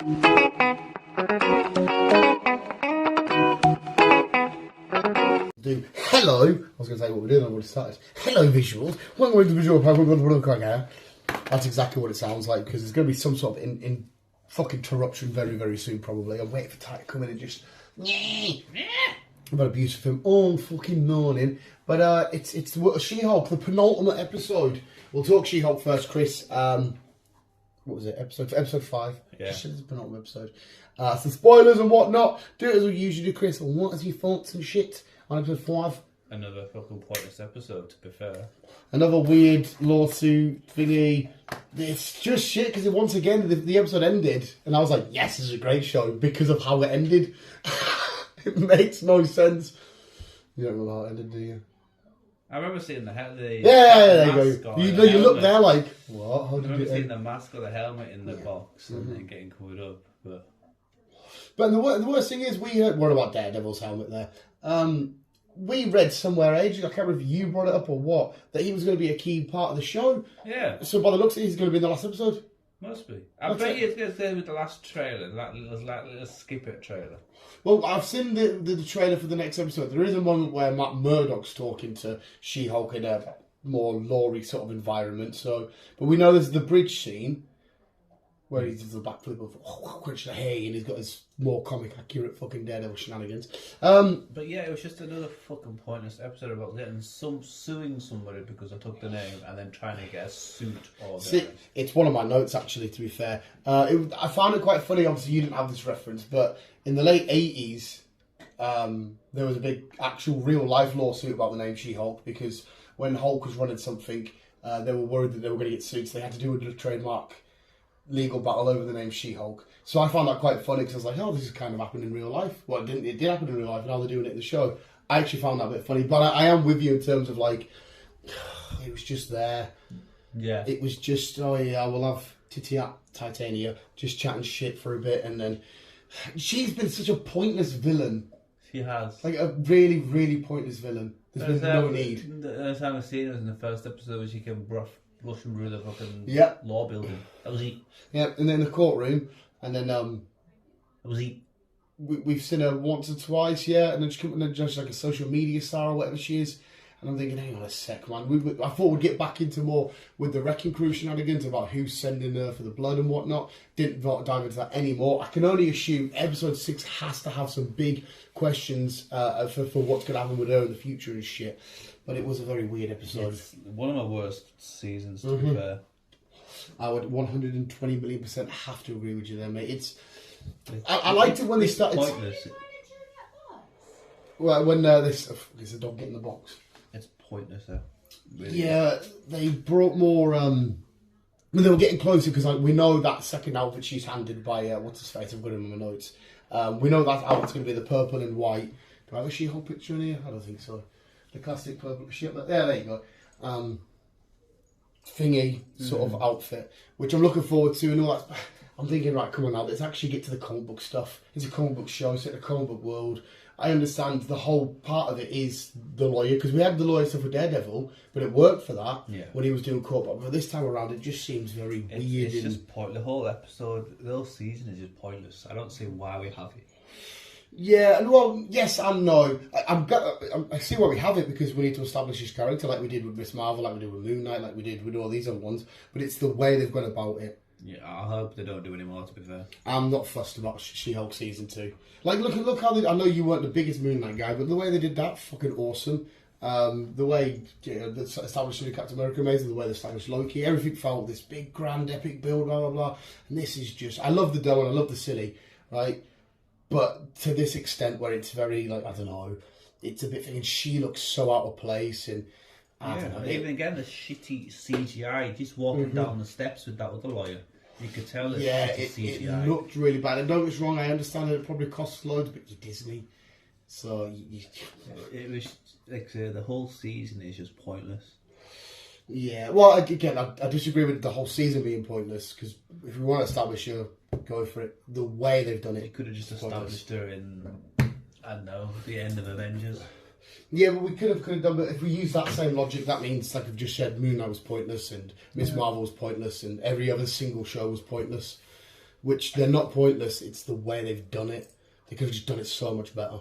Hello, I was going to say what we're doing, I've already started. Hello visuals, welcome to the visual program. That's exactly what it sounds like, because there's going to be some sort of in fucking interruption very, very soon probably. I'm waiting for Ty to come in and just about abuse of him all fucking morning. But it's She-Hulk, the penultimate episode. We'll talk She-Hulk first, Chris. What was it? Episode 5. Yeah. Just said it's the penultimate episode. Some spoilers and whatnot. Do it as we usually do, Chris. What is your thoughts and shit on episode 5? Another fucking pointless episode, to be fair. Another weird lawsuit thingy. It's just shit, because once again, the episode ended, and I was like, yes, this is a great show, because of how it ended. It makes no sense. You don't know how it ended, do you? I remember seeing the there you go. You look there like, what? How did I remember it seeing end? the mask or the helmet in the box and then getting covered up. But the worst thing is, we heard, what about Daredevil's helmet there? We read somewhere ages, I can't remember if you brought it up or what, that he was going to be a key part of the show. Yeah. So by the looks of it, he's going to be in the last episode. Must be. I bet you it's going to stay with the last trailer, that little skip it trailer. Well, I've seen the trailer for the next episode. There is a moment where Matt Murdock's talking to She-Hulk in a more lore-y sort of environment. So, but we know there's the bridge scene where he does the backflip of crunch the hay, and he's got his more comic accurate fucking Daredevil shenanigans. But yeah, it was just another fucking pointless episode about getting suing somebody because I took the name and then trying to get a suit or it's one of my notes actually, to be fair. I found it quite funny, obviously you didn't have this reference, but in the late 80s, there was a big actual real life lawsuit about the name She-Hulk, because when Hulk was running something, they were worried that they were going to get sued, so they had to do a trademark legal battle over the name She-Hulk. So I found that quite funny, because I was like, oh, this has kind of happened in real life. Well, it did happen in real life, and now they're doing it in the show. I actually found that a bit funny, but I am with you in terms of like, it was just there. Yeah. It was just, oh yeah, we'll have Titania just chatting shit for a bit, and then she's been such a pointless villain. She has. Like a really, really pointless villain. There's been no need. The first time I seen her was in the first episode where she came rushing through the fucking law building. That was he. Yeah, and then the courtroom, and then that was he. We've seen her once or twice, yeah, and then she comes and just like a social media star or whatever she is. And I'm thinking, hang on a sec, man. I thought we'd get back into more with the Wrecking Crew shenanigans about who's sending her for the blood and whatnot. Didn't dive into that anymore. I can only assume episode 6 has to have some big questions for what's going to happen with her in the future and shit. But it was a very weird episode. It's one of my worst seasons, to be fair. I would 120 million % have to agree with you there, mate. I liked it when they started. Pointless. Well, when there's a dog getting the box. It's pointless, though. Really. Yeah, they brought more. They were getting closer, because we know that second outfit she's handed by what's his face? I've got him in my notes. We know that outfit's going to be the purple and white. Do I have a She-Hulk picture in here? I don't think so. The classic purple shit. There you go. Thingy sort of outfit, which I'm looking forward to, and all that. I'm thinking, right, come on now, let's actually get to the comic book stuff. It's a comic book show, it's in a comic book world. I understand the whole part of it is the lawyer, because we had the lawyer stuff with Daredevil, but it worked for that when he was doing court. But this time around, it just seems very weird. It's just pointless. The whole episode, the whole season is just pointless. I don't see why we have it. Yeah, well, yes and no. I see why we have it, because we need to establish his character, like we did with Miss Marvel, like we did with Moon Knight, like we did with all these other ones. But it's the way they've gone about it. Yeah, I hope they don't do any more, to be fair. I'm not fussed about She-Hulk season 2. Like, look how I know you weren't the biggest Moon Knight guy, but the way they did that, fucking awesome. The way they established Captain America amazing, the way they established Loki, everything felt this big, grand, epic build, blah, blah, blah. And this is just, I love the dumb and I love the silly, right? But to this extent where it's very, like, I don't know, it's a bit thinking she looks so out of place, and I don't know. Even again, the shitty CGI, just walking down the steps with that other lawyer. You could tell it's CGI. It looked really bad. And don't get us wrong, I understand that it probably costs loads, but you're Disney. So, it was, like I say, the whole season is just pointless. Yeah, well, again, I disagree with the whole season being pointless, because if we want to establish her, go for it. The way they've done it. They could have just established her in, I don't know, the end of Avengers. Yeah, but we could have done, but if we use that same logic, that means, like I've just said, Moon Knight was pointless, and Miss Marvel was pointless, and every other single show was pointless. which they're not pointless. It's the way they've done it. They could have just done it so much better.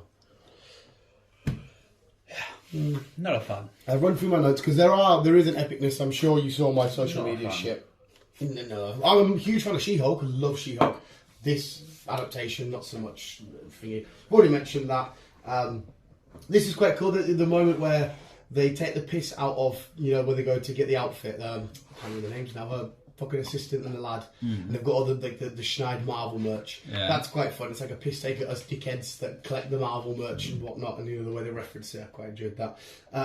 Not a fan. I've run through my notes because there is an epicness. I'm sure you saw my social Not a media fan. shit. No, I'm a huge fan of She-Hulk. I love She-Hulk. This adaptation, not so much thingy. I've already mentioned that. This is quite cool. The moment where they take the piss out of, where they go to get the outfit. I can't remember the names now. Her fucking assistant and the lad, and they've got all the Schneid Marvel merch. Yeah. That's quite fun. It's like a piss take at us dickheads that collect the Marvel merch and whatnot, and the way they reference it, I quite enjoyed that.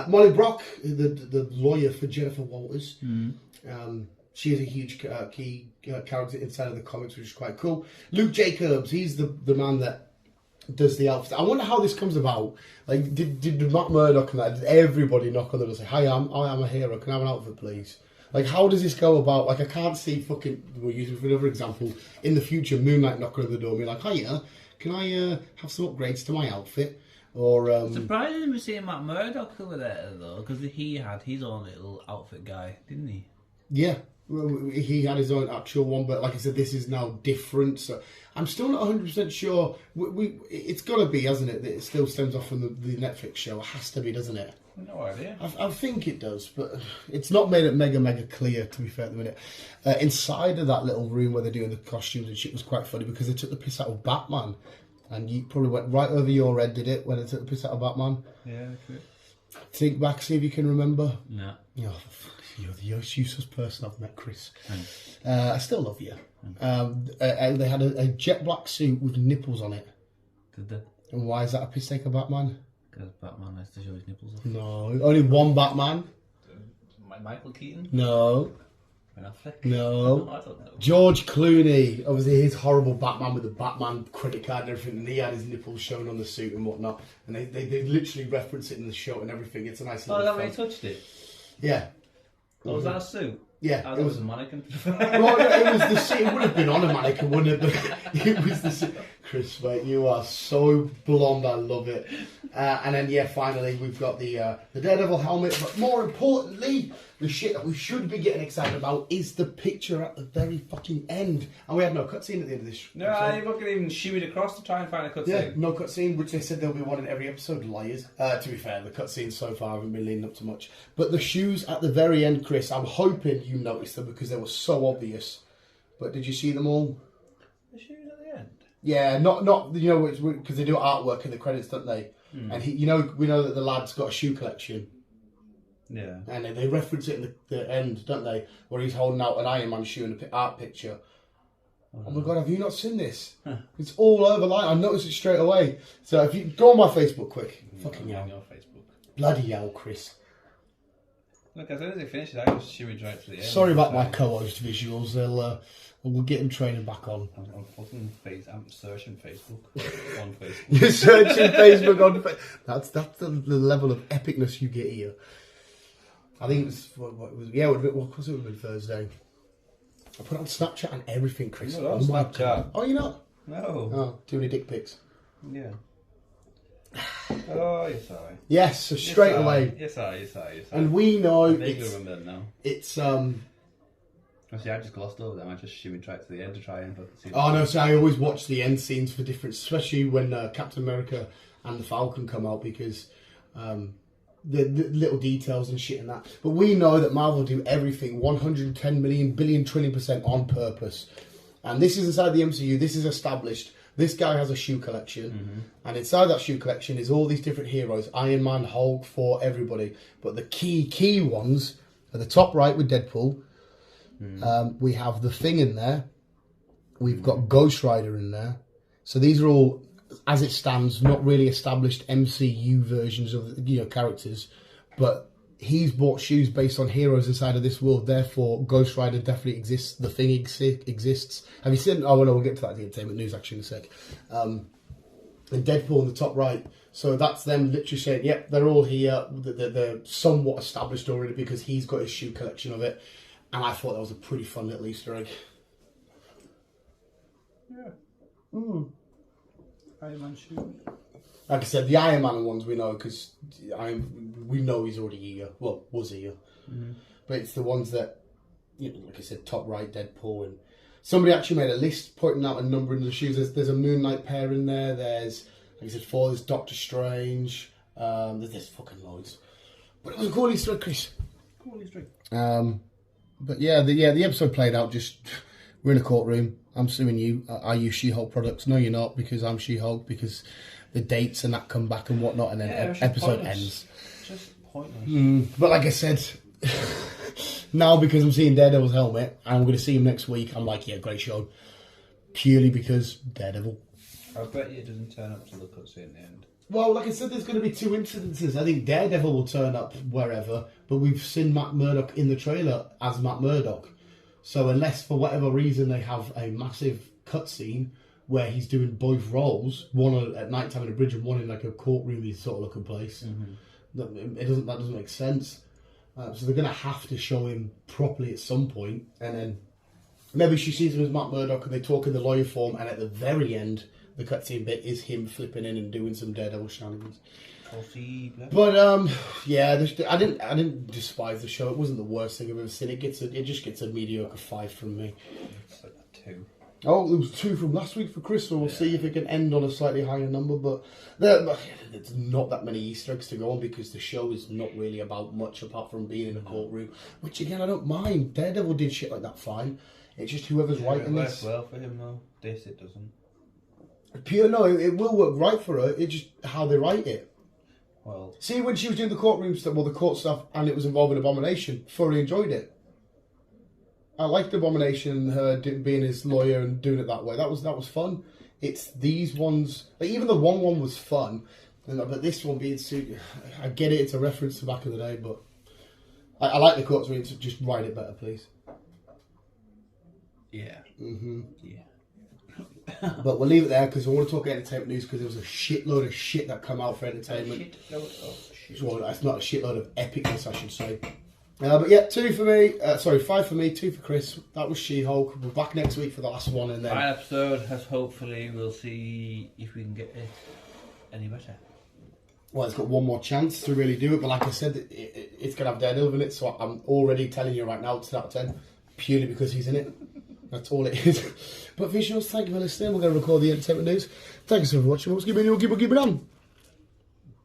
Molly Brock, the lawyer for Jennifer Walters. She is a huge key character inside of the comics, which is quite cool. Luke Jacobs, he's the man that does the outfit. I wonder how this comes about. Like, did Matt Murdock and that, did everybody knock on the door and say, "Hi, I am a hero, can I have an outfit, please?" Like, how does this go about? Like, I can't see fucking, we'll use it for another example, in the future, Moon Knight knocking on the door and being like, "Hiya, can I have some upgrades to my outfit?" Or, Surprising we see Matt Murdock over there, though, because he had his own little outfit guy, didn't he? Yeah, he had his own actual one, but like I said, this is now different. So I'm still not 100% sure. It's got to be, hasn't it? That it still stems off from the Netflix show. It has to be, doesn't it? No idea. I think it does, but it's not made it mega clear, to be fair, at the minute. Inside of that little room where they're doing the costumes and shit was quite funny because they took the piss out of Batman. And you probably went right over your head, did it, when they took the piss out of Batman? Yeah, true. Think back, see if you can remember. No. Oh, fuck, you're the most useless person I've met, Chris. I still love you. They had a jet black suit with nipples on it. Did they? And why is that a piss take of Batman? Because Batman likes to show his nipples off. No, only one Batman. Michael Keaton? No. Ben Affleck? No. I don't know. George Clooney, obviously his horrible Batman with the Batman credit card and everything, and he had his nipples shown on the suit and whatnot. And they literally reference it in the show and everything. It's a nice Oh, little is that when he fun. touched it? Yeah. Oh, was that a suit? Yeah. Oh, that was a mannequin. Well, it was the suit. It would have been on a mannequin, wouldn't it? But it was the suit. Chris, mate, you are so blonde. I love it. And then, yeah, finally, we've got the Daredevil helmet. But more importantly, the shit that we should be getting excited about is the picture at the very fucking end. And we had no cutscene at the end of this. No, I fucking even shooed across to try and find a cutscene. Yeah, no cutscene, which they said there'll be one in every episode. Liars. To be fair, the cutscenes so far haven't been leading up to much. But the shoes at the very end, Chris, I'm hoping you noticed them because they were so obvious. But did you see them all? The shoes at the end? Yeah, not because they do artwork in the credits, don't they? And we know that the lad's got a shoe collection. Yeah. And they reference it in the end, don't they? Where he's holding out an Iron Man shoe in an art picture. Oh my god, have you not seen this? Huh. It's all over line. I noticed it straight away. So if you go on my Facebook quick. Fucking on hell. your Facebook. Bloody hell, Chris. Look, as soon as it finishes, I just shoot it right to the end. Sorry about my co-host visuals. We'll get him training back on. I'm searching Facebook on Facebook. You're searching Facebook on That's the level of epicness you get here. I think it was, what was it would have been Thursday. I put it on Snapchat and everything, Chris. You're not on my Snapchat. God. Oh, you're not? No. Oh, too many dick pics. Yeah. Oh, you're sorry. Yes, so straight away. You're sorry. And we know I vaguely it's, remember now. it's Actually, I just glossed over them. I just shooting right to the end to try and see. Oh no, so I always watch the end scenes for different, especially when Captain America and the Falcon come out because the little details and shit and that. But we know that Marvel do everything 110 million, billion, trillion% on purpose. And this is inside the MCU, this is established. This guy has a shoe collection, and inside that shoe collection is all these different heroes. Iron Man, Hulk, Thor, everybody. But the key ones are the top right with Deadpool. We have The Thing in there. We've got Ghost Rider in there. So these are all, as it stands, not really established MCU versions of characters. But he's bought shoes based on heroes inside of this world. Therefore, Ghost Rider definitely exists. The Thing exists. Have you seen? Oh no, we'll get to that in the entertainment news actually in a sec. And Deadpool in the top right. So that's them literally saying, yep, they're all here. They're somewhat established already because he's got his shoe collection of it. And I thought that was a pretty fun little Easter egg. Yeah. Iron Man shoes. Like I said, the Iron Man ones we know because we know he's already here. Well, was here. But it's the ones that, like I said, top right, Deadpool, and Somebody actually made a list pointing out a number in the shoes. There's a Moon Knight pair in there. There's, like I said, 4. There's Doctor Strange. There's fucking loads. But it was a cool Easter egg, Chris. Cool Easter egg. But the episode played out. Just we're in a courtroom. I'm suing you. Are you She-Hulk products? No, you're not, because I'm She-Hulk. Because the dates and that come back and whatnot, and then episode ends. Just pointless. But like I said, now because I'm seeing Daredevil's helmet, and I'm going to see him next week, I'm like, yeah, great show. Purely because Daredevil. I bet you it doesn't turn up to the cutscene at the end. Well, like I said, there's going to be 2 incidences. I think Daredevil will turn up wherever, but we've seen Matt Murdock in the trailer as Matt Murdock. So unless for whatever reason they have a massive cutscene where he's doing both roles, one at night time in a bridge and one in like a courtroom sort of looking place, that doesn't make sense. So they're going to have to show him properly at some point, and then maybe she sees him as Matt Murdock and they talk in the lawyer form, and at the very end, the cutscene bit is him flipping in and doing some Daredevil shenanigans. But I didn't despise the show. It wasn't the worst thing I've ever seen. It just gets a mediocre 5 from me. It's like a 2. Oh, there was 2 from last week for Chris, so we'll see if it can end on a slightly higher number. But there's not that many Easter eggs to go on because the show is not really about much apart from being in a courtroom, which again I don't mind. Daredevil did shit like that fine. It's just whoever's writing this. It works well for him though. This it doesn't. It will work right for her. It's just how they write it. Well, see, when she was doing the courtroom stuff, the court stuff, and it was involving Abomination, thoroughly enjoyed it. I liked Abomination, her being his lawyer and doing it that way. That was fun. It's these ones, like even the one was fun, but this one being suited. I get it. It's a reference to back in the day, but I like the courtroom. So just write it better, please. Yeah. Yeah. But we'll leave it there because I want to talk entertainment news because there was a shitload of shit that come out for entertainment. Well, that's not a shitload of epicness, I should say. But yeah, 2 for me. 5 for me, 2 for Chris. That was She-Hulk. We're back next week for the last one, and then final episode has hopefully we'll see if we can get it any better. Well, it's got one more chance to really do it, but like I said, it's going to have Daredevil in it, so I'm already telling you right now it's 10 out of 10, purely because he's in it. That's all it is. But visuals, thank you for listening. We're going to record the entertainment news. Thanks for watching. Keep it on.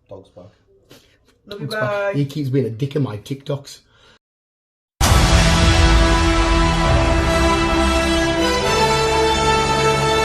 Dog's back. Love you, bye. He keeps being a dick in my TikToks.